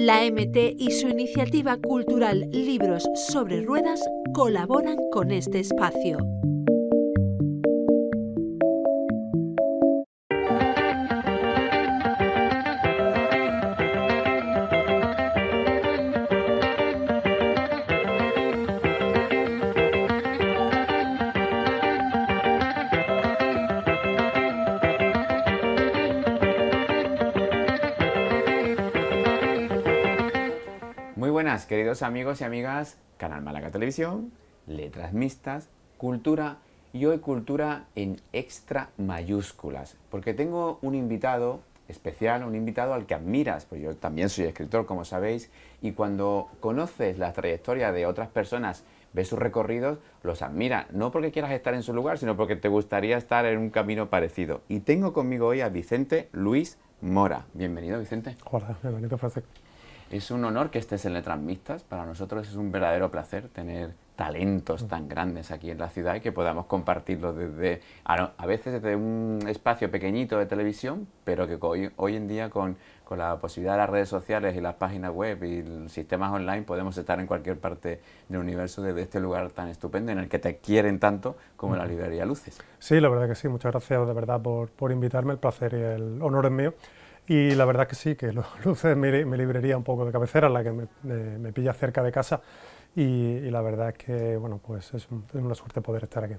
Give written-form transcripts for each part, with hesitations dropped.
La MT y su iniciativa cultural Libros sobre Ruedas colaboran con este espacio. Muy buenas, queridos amigos y amigas, Canal Málaga Televisión, Letras Mixtas, Cultura y hoy Cultura en extra mayúsculas, porque tengo un invitado especial, un invitado al que admiras, pues yo también soy escritor, como sabéis, y cuando conoces la trayectoria de otras personas, ves sus recorridos, los admiras, no porque quieras estar en su lugar, sino porque te gustaría estar en un camino parecido. Y tengo conmigo hoy a Vicente Luis Mora. Bienvenido, Vicente. Hola, bienvenido, Francisco. Es un honor que estés en Letras Mixtas. Para nosotros es un verdadero placer tener talentos tan grandes aquí en la ciudad y que podamos compartirlos desde, a veces desde un espacio pequeñito de televisión, pero que hoy en día con la posibilidad de las redes sociales y las páginas web y los sistemas online podemos estar en cualquier parte del universo desde este lugar tan estupendo en el que te quieren tanto como la librería Luces. Sí, la verdad que sí. Muchas gracias de verdad por invitarme. El placer y el honor es mío. Y la verdad que sí, que Luces es mi librería un poco de cabecera, la que me pilla cerca de casa y la verdad es que bueno, pues es una suerte poder estar aquí.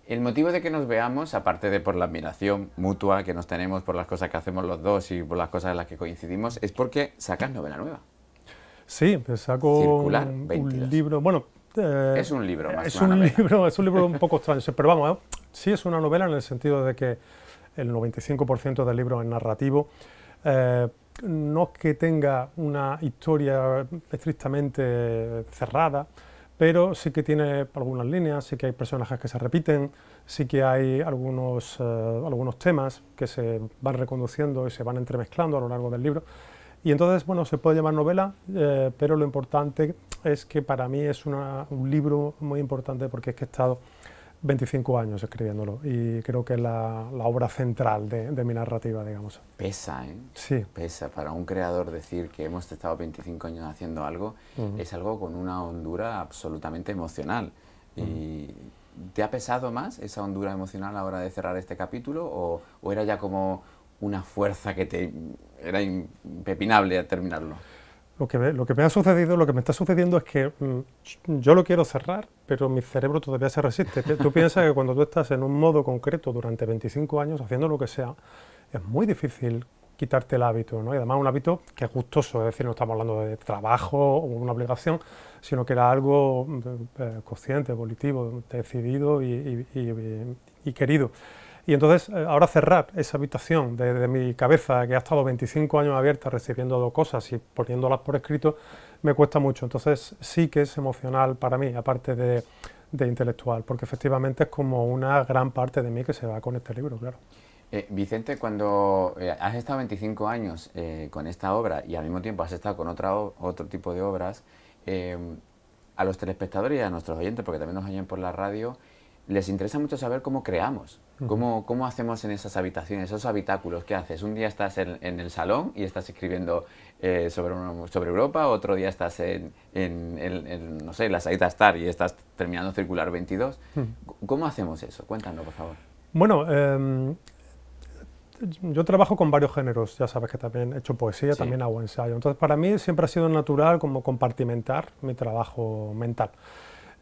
El motivo de que nos veamos, aparte de por la admiración mutua que nos tenemos por las cosas que hacemos los dos y por las cosas en las que coincidimos, es porque sacas novela nueva. Sí, pues saco Circular un 22. libro, bueno... es un libro más es que una novela. Es un libro un poco extraño, pero vamos, sí es una novela en el sentido de que el 95% del libro es narrativo. No es que tenga una historia estrictamente cerrada, pero sí que tiene algunas líneas, sí que hay personajes que se repiten, sí que hay algunos temas que se van reconduciendo y se van entremezclando a lo largo del libro. Y entonces, bueno, se puede llamar novela, pero lo importante es que para mí es un libro muy importante porque es que he estado 25 años escribiéndolo y creo que es la obra central de mi narrativa, digamos. Pesa, ¿eh? Sí. Pesa. Para un creador decir que hemos estado 25 años haciendo algo es algo con una hondura absolutamente emocional. ¿Y te ha pesado más esa hondura emocional a la hora de cerrar este capítulo o era ya como una fuerza que era impepinable terminarlo? Lo que me ha sucedido, lo que me está sucediendo es que yo lo quiero cerrar, pero mi cerebro todavía se resiste. Tú piensas que cuando tú estás en un modo concreto durante 25 años haciendo lo que sea, es muy difícil quitarte el hábito, ¿no? Y además un hábito que es gustoso, es decir, no estamos hablando de trabajo o una obligación, sino que era algo consciente, volitivo, decidido y querido. Y entonces, ahora cerrar esa habitación de mi cabeza, que ha estado 25 años abierta recibiendo cosas y poniéndolas por escrito, me cuesta mucho. Entonces, sí que es emocional para mí, aparte de intelectual, porque efectivamente es como una gran parte de mí que se va con este libro, claro. Vicente, cuando has estado 25 años con esta obra y al mismo tiempo has estado con otro tipo de obras, a los telespectadores y a nuestros oyentes, porque también nos oyen por la radio, les interesa mucho saber cómo creamos, cómo hacemos en esas habitaciones, esos habitáculos. ¿Qué haces? Un día estás en el salón y estás escribiendo sobre Europa, otro día estás no sé, en la salita Star y estás terminando Circular 22. ¿Cómo hacemos eso? Cuéntanos, por favor. Bueno, yo trabajo con varios géneros, ya sabes que también he hecho poesía, sí. También hago ensayo. Entonces, para mí siempre ha sido natural como compartimentar mi trabajo mental.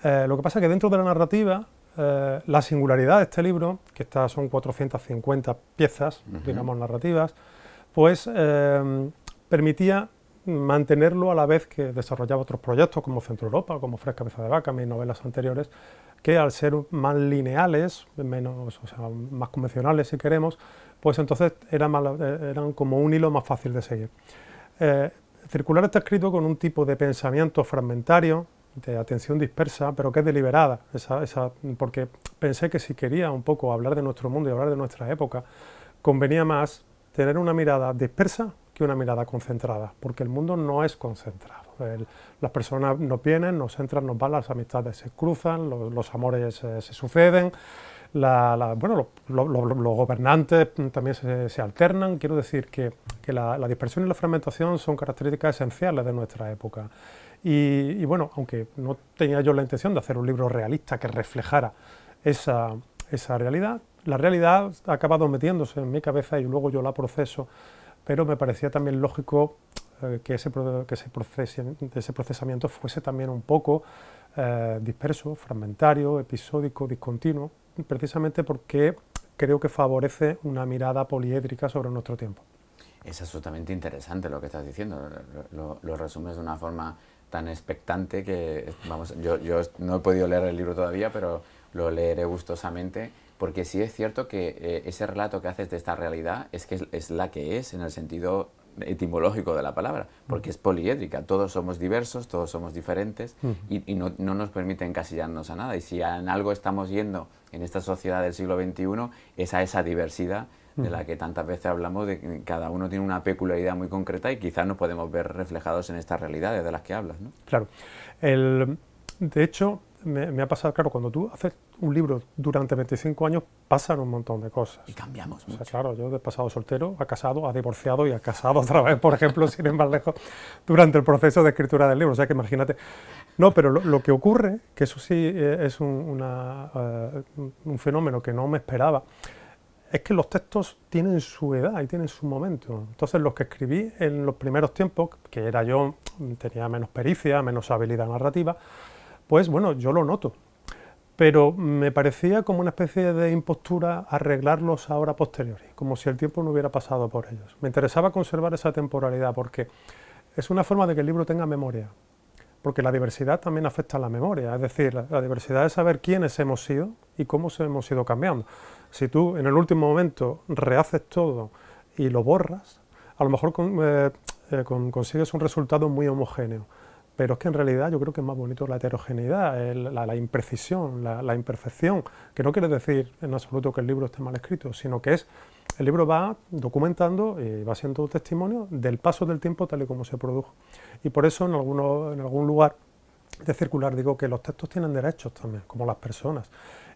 Lo que pasa es que dentro de la narrativa, la singularidad de este libro, que son 450 piezas, digamos, narrativas, pues permitía mantenerlo a la vez que desarrollaba otros proyectos como Centro Europa, como Fresca Cabeza de Vaca, mis novelas anteriores, que al ser más lineales, más convencionales si queremos, pues entonces eran como un hilo más fácil de seguir. Circular está escrito con un tipo de pensamiento fragmentario, de atención dispersa, pero que es deliberada, porque pensé que si quería un poco hablar de nuestro mundo y hablar de nuestra época, convenía más tener una mirada dispersa que una mirada concentrada, porque el mundo no es concentrado. Las personas nos vienen, nos entran, nos van, las amistades se cruzan, los amores se suceden, Bueno, los gobernantes también se alternan. Quiero decir que la dispersión y la fragmentación son características esenciales de nuestra época. Y bueno, aunque no tenía yo la intención de hacer un libro realista que reflejara esa realidad, la realidad ha acabado metiéndose en mi cabeza y luego yo la proceso, pero me parecía también lógico que ese procesamiento fuese también un poco disperso, fragmentario, episódico, discontinuo, precisamente porque creo que favorece una mirada poliédrica sobre nuestro tiempo. Es absolutamente interesante lo que estás diciendo, lo resumes de una forma tan expectante que, vamos, yo no he podido leer el libro todavía, pero lo leeré gustosamente, porque sí es cierto que ese relato que haces de esta realidad es que es la que es en el sentido etimológico de la palabra, porque es poliédrica, todos somos diversos, todos somos diferentes y no nos permite encasillarnos a nada, y si en algo estamos yendo en esta sociedad del siglo XXI es a esa diversidad de la que tantas veces hablamos, de que cada uno tiene una peculiaridad muy concreta y quizás nos podemos ver reflejados en estas realidades de las que hablas, ¿no? Claro. De hecho, me ha pasado, claro, cuando tú haces un libro durante 25 años, pasan un montón de cosas. Y cambiamos mucho. O sea, claro, yo he pasado soltero, a casado, a divorciado y a casado otra vez, por ejemplo, sin ir más lejos, durante el proceso de escritura del libro. O sea, que imagínate. No, pero lo que ocurre, que eso sí es un fenómeno que no me esperaba, es que los textos tienen su edad y tienen su momento. Entonces, los que escribí en los primeros tiempos, que era yo, tenía menos pericia, menos habilidad narrativa, pues bueno, yo lo noto. Pero me parecía como una especie de impostura arreglarlos ahora a posteriori, como si el tiempo no hubiera pasado por ellos. Me interesaba conservar esa temporalidad porque es una forma de que el libro tenga memoria, porque la diversidad también afecta a la memoria, es decir, la diversidad es saber quiénes hemos sido y cómo hemos ido cambiando. Si tú en el último momento rehaces todo y lo borras, a lo mejor consigues un resultado muy homogéneo. Pero es que en realidad yo creo que es más bonito la heterogeneidad, la imprecisión, la imperfección, que no quiere decir en absoluto que el libro esté mal escrito, sino que el libro va documentando y va siendo testimonio del paso del tiempo tal y como se produjo. Y por eso en algún lugar de circular digo que los textos tienen derechos también, como las personas.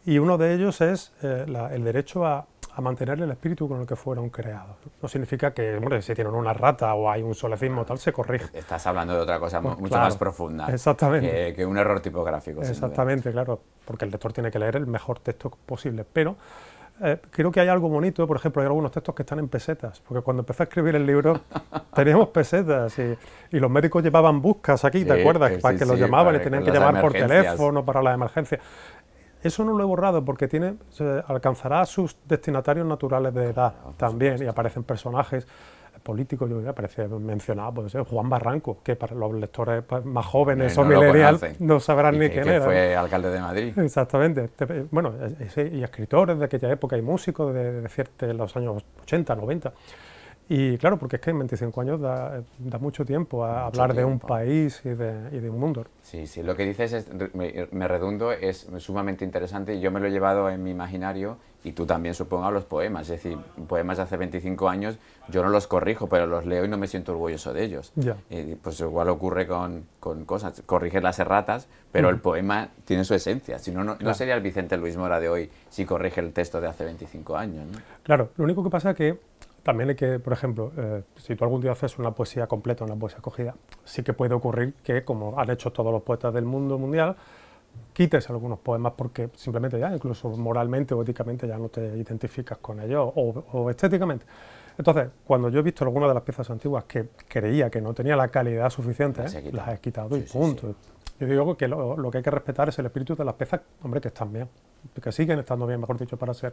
Y uno de ellos es el derecho a mantener el espíritu con el que fueron creados. No significa que, hombre, si tienen una rata o hay un solecismo tal, se corrige. Estás hablando de otra cosa mucho claro, más profunda. Exactamente. Que un error tipográfico. Exactamente, claro, porque el lector tiene que leer el mejor texto posible. Pero creo que hay algo bonito, por ejemplo, hay algunos textos que están en pesetas, porque cuando empecé a escribir el libro teníamos pesetas y los médicos llevaban buscas aquí, ¿te acuerdas? Para que los llamaban y tenían que llamar por teléfono para las emergencias. Eso no lo he borrado porque alcanzará a sus destinatarios naturales de edad también, y aparecen personajes políticos, yo aparece mencionado, puede ser Juan Barranco, que para los lectores más jóvenes o millennials no sabrán ni quién era. Que fue alcalde de Madrid. Exactamente. Bueno, y escritores de aquella época y músicos de los años 80, 90. Y claro, porque es que en 25 años da mucho tiempo a hablar de un país y de un mundo. Sí, lo que dices me redundo, es sumamente interesante y yo me lo he llevado en mi imaginario y tú también, supongo, a los poemas. Es decir, poemas de hace 25 años yo no los corrijo, pero los leo y no me siento orgulloso de ellos. Ya. Pues igual ocurre con cosas, corriges las erratas, pero el poema tiene su esencia. Si no, no sería el Vicente Luis Mora de hoy si corrige el texto de hace 25 años, ¿no? Claro, lo único que pasa es que también hay que, por ejemplo, si tú algún día haces una poesía completa, una poesía cogida, sí que puede ocurrir que, como han hecho todos los poetas del mundo mundial, quites algunos poemas porque simplemente ya, incluso moralmente o éticamente, ya no te identificas con ellos o estéticamente. Entonces, cuando yo he visto algunas de las piezas antiguas que creía que no tenía la calidad suficiente, las he quitado y punto. Sí. Yo digo que lo que hay que respetar es el espíritu de las piezas, hombre, que están bien, que siguen estando bien, mejor dicho, para ser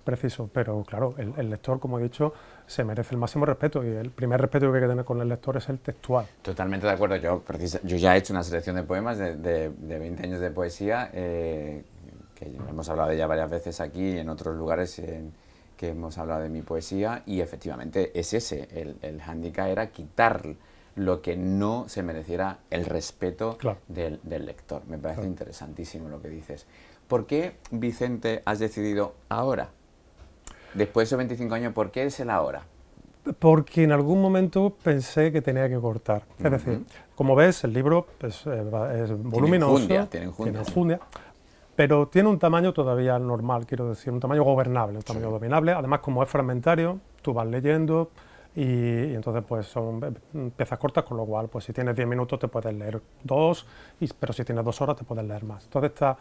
preciso. Pero claro, el lector, como he dicho, se merece el máximo respeto y el primer respeto que hay que tener con el lector es el textual. Totalmente de acuerdo. Yo ya he hecho una selección de poemas de 20 años de poesía, que hemos hablado de ella varias veces aquí y en otros lugares que hemos hablado de mi poesía, y efectivamente es ese, el hándicap era quitar lo que no se mereciera el respeto del lector. Me parece interesantísimo lo que dices. ¿Por qué, Vicente, has decidido ahora? Después de esos 25 años, ¿por qué es el ahora? Porque en algún momento pensé que tenía que cortar. Es decir, como ves, el libro pues, es voluminoso, tiene enjundia. pero tiene un tamaño todavía normal, quiero decir, un tamaño gobernable, un tamaño dominable. Además, como es fragmentario, tú vas leyendo y entonces pues son piezas cortas, con lo cual pues si tienes 10 minutos te puedes leer 2, pero si tienes 2 horas te puedes leer más. Entonces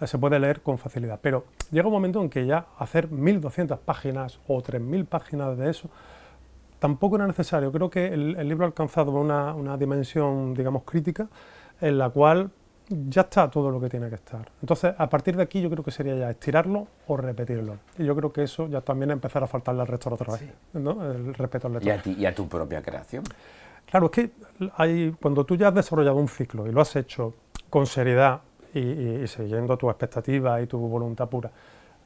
se puede leer con facilidad, pero llega un momento en que ya hacer 1200 páginas o 3000 páginas de eso tampoco era necesario. Creo que el libro ha alcanzado una dimensión, digamos, crítica, en la cual ya está todo lo que tiene que estar. Entonces, a partir de aquí yo creo que sería ya estirarlo o repetirlo. Y yo creo que eso ya también empezar a faltarle al lector otra vez, ¿no? El respeto al lector. Y a tu propia creación. Claro, es que cuando tú ya has desarrollado un ciclo y lo has hecho con seriedad y siguiendo tus expectativas y tu voluntad pura,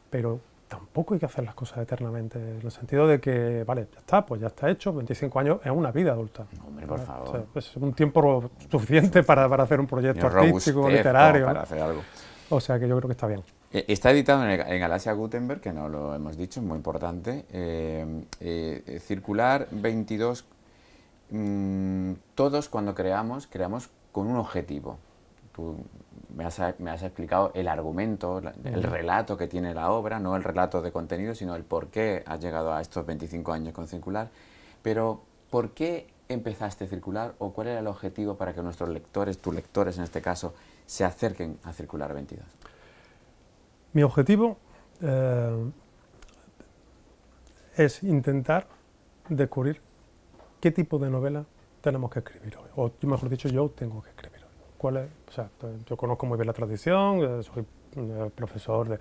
pero tampoco hay que hacer las cosas eternamente, en el sentido de que, vale, ya está, pues ya está hecho, 25 años es una vida adulta. Hombre, por favor. O sea, es un tiempo suficiente para hacer un proyecto artístico, literario. Para hacer algo. O sea que yo creo que está bien. Está editado en Galaxia Gutenberg, que no lo hemos dicho, es muy importante. Circular 22. Todos cuando creamos con un objetivo. Tú me has explicado el argumento, el relato que tiene la obra, no el relato de contenido, sino el por qué has llegado a estos 25 años con Circular. Pero, ¿por qué empezaste Circular o cuál era el objetivo para que nuestros lectores, tus lectores en este caso, se acerquen a Circular 22? Mi objetivo es intentar descubrir qué tipo de novela tenemos que escribir hoy, o mejor dicho, yo tengo que escribir hoy. O sea, yo conozco muy bien la tradición, soy profesor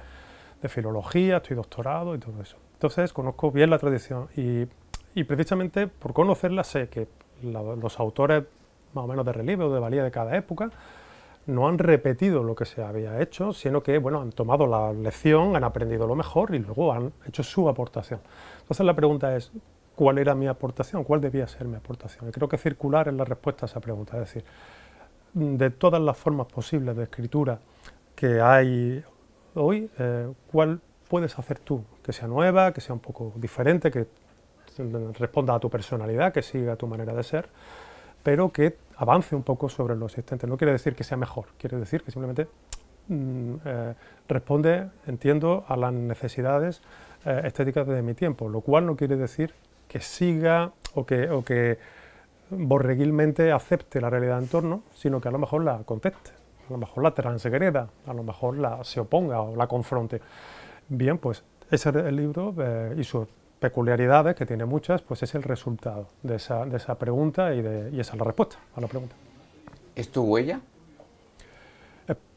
de filología, estoy doctorado y todo eso. Entonces, conozco bien la tradición y precisamente por conocerla sé que los autores más o menos de relieve o de valía de cada época no han repetido lo que se había hecho, sino que, bueno, han tomado la lección, han aprendido lo mejor y luego han hecho su aportación. Entonces, la pregunta es, ¿cuál era mi aportación? ¿Cuál debía ser mi aportación? Y creo que Circular es la respuesta a esa pregunta, es decir, de todas las formas posibles de escritura que hay hoy, ¿cuál puedes hacer tú? Que sea nueva, que sea un poco diferente, que responda a tu personalidad, que siga tu manera de ser, pero que avance un poco sobre lo existente. No quiere decir que sea mejor, quiere decir que simplemente responde, entiendo, a las necesidades estéticas de mi tiempo, lo cual no quiere decir que siga o que borreguilmente acepte la realidad en torno, sino que a lo mejor la conteste, a lo mejor la transgreda, a lo mejor se oponga o la confronte. Bien, pues ese es el libro y sus peculiaridades, que tiene muchas, pues es el resultado de esa pregunta y esa es la respuesta a la pregunta. ¿Es tu huella?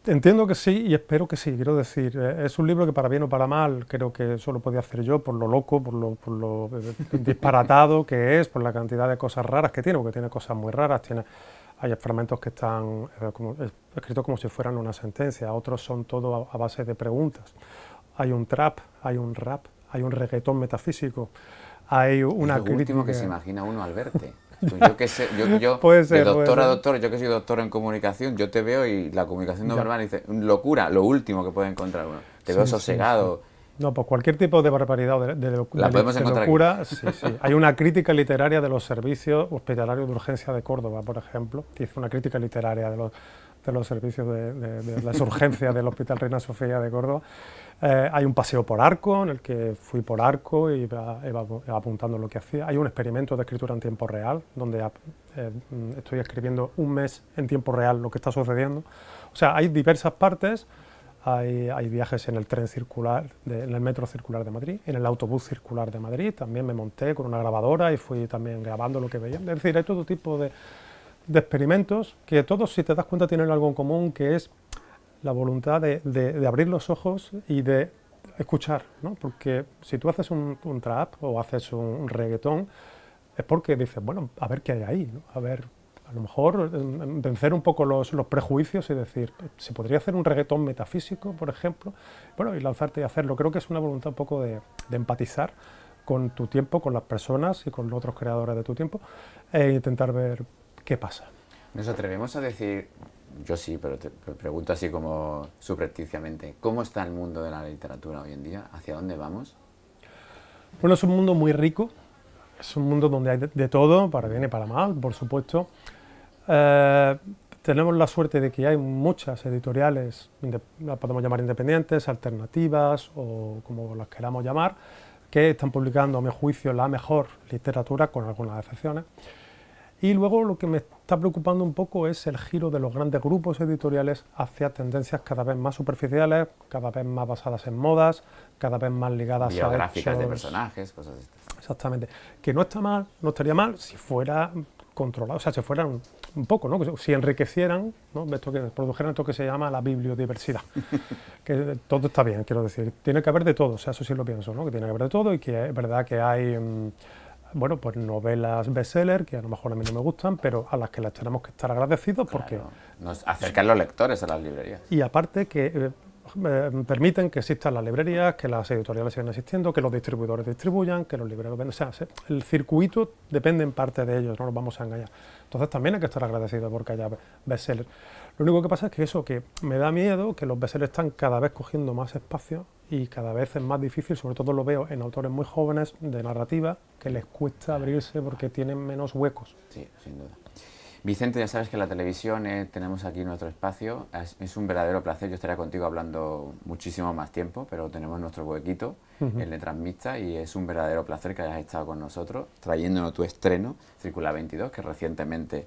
Entiendo que sí y espero que sí, quiero decir, es un libro que para bien o para mal creo que eso lo podía hacer yo por lo loco, por lo disparatado que es, por la cantidad de cosas raras que tiene, porque tiene cosas muy raras, hay fragmentos que están escritos como si fueran una sentencia, otros son todo a base de preguntas. Hay un trap, hay un rap, hay un reggaetón metafísico, hay una crítica... Es lo último que se imagina uno al verte. Yo que sé, yo de doctor a doctor, yo que soy doctor en comunicación, yo te veo y la comunicación no verbal dice, locura, lo último que puede encontrar uno. Te veo sosegado. Sí. No, pues cualquier tipo de barbaridad o de locura, sí. Hay una crítica literaria de los servicios hospitalarios de urgencia de Córdoba, por ejemplo, que hizo una crítica literaria de los servicios de las urgencias del Hospital Reina Sofía de Córdoba. Hay un paseo por Arco, en el que fui por Arco y iba apuntando lo que hacía. Hay un experimento de escritura en tiempo real, donde estoy escribiendo un mes en tiempo real lo que está sucediendo. O sea, hay diversas partes, hay viajes en el tren circular, en el metro circular de Madrid, en el autobús circular de Madrid, también me monté con una grabadora y fui también grabando lo que veía. Es decir, hay todo tipo de experimentos que todos, si te das cuenta, tienen algo en común, que es la voluntad de abrir los ojos y de escuchar, ¿no? Porque si tú haces un trap o haces un reggaetón, es porque dices, bueno, a ver qué hay ahí, ¿no? A ver, a lo mejor vencer un poco los prejuicios y decir, ¿se podría hacer un reggaetón metafísico, por ejemplo? Bueno, y lanzarte y hacerlo. Creo que es una voluntad un poco de empatizar con tu tiempo, con las personas y con los otros creadores de tu tiempo e intentar ver qué pasa. Nos atrevemos a decir, yo sí, pero te pregunto así como subrepticiamente, ¿cómo está el mundo de la literatura hoy en día? ¿Hacia dónde vamos? Bueno, es un mundo muy rico, es un mundo donde hay de todo, para bien y para mal, por supuesto. tenemos la suerte de que hay muchas editoriales, las podemos llamar independientes, alternativas o como las queramos llamar, que están publicando, a mi juicio, la mejor literatura, con algunas excepciones. Y luego lo que me está preocupando un poco es el giro de los grandes grupos editoriales hacia tendencias cada vez más superficiales, cada vez más basadas en modas, cada vez más ligadas a biográficas de hechos. personajes, cosas de estas. Exactamente. Que no está mal, no estaría mal si fuera controlado, o sea, si fueran un poco, ¿no? Si enriquecieran, ¿no? Esto que produjeran esto que se llama la bibliodiversidad. Que todo está bien, quiero decir. Tiene que haber de todo, o sea, eso sí lo pienso, ¿no? Que tiene que haber de todo y que es verdad que hay bueno, pues novelas bestseller que a lo mejor a mí no me gustan, pero a las que les tenemos que estar agradecidos porque... Claro, nos acercan los lectores a las librerías. Y aparte que permiten que existan las librerías, que las editoriales sigan existiendo, que los distribuidores distribuyan, que los libreros venden. O sea, el circuito depende en parte de ellos, no nos vamos a engañar. Entonces también hay que estar agradecidos porque haya bestsellers. Lo único que pasa es que eso, que me da miedo, que los bestsellers están cada vez cogiendo más espacio y cada vez es más difícil, sobre todo lo veo en autores muy jóvenes de narrativa, que les cuesta abrirse porque tienen menos huecos. Sí, sin duda. Vicente, ya sabes que en la televisión tenemos aquí nuestro espacio, es un verdadero placer, yo estaría contigo hablando muchísimo más tiempo, pero tenemos nuestro huequito en Letras Mixtas y es un verdadero placer que hayas estado con nosotros, trayéndonos tu estreno, Circular 22, que recientemente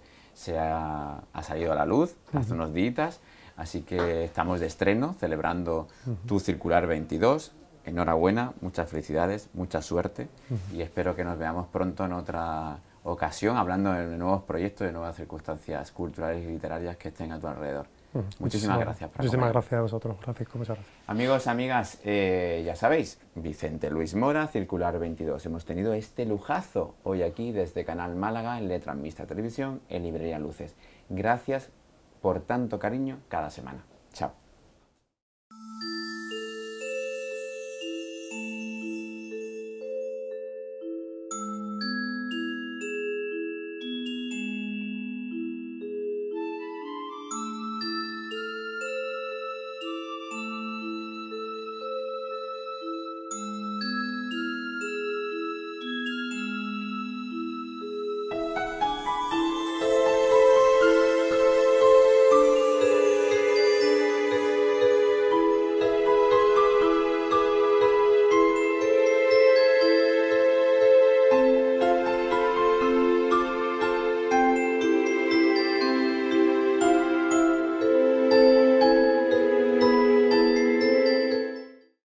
ha salido a la luz, hace unos días, así que estamos de estreno, celebrando tu Circular 22, enhorabuena, muchas felicidades, mucha suerte y espero que nos veamos pronto en otra ocasión, hablando de nuevos proyectos, de nuevas circunstancias culturales y literarias que estén a tu alrededor. Muchísimas gracias. Muchísimas gracias a vosotros, Francisco, muchas gracias. Amigos, amigas, ya sabéis, Vicente Luis Mora, Circular 22. Hemos tenido este lujazo hoy aquí desde Canal Málaga, en Letras Mixtas Televisión, en Librería Luces. Gracias por tanto cariño cada semana. Chao.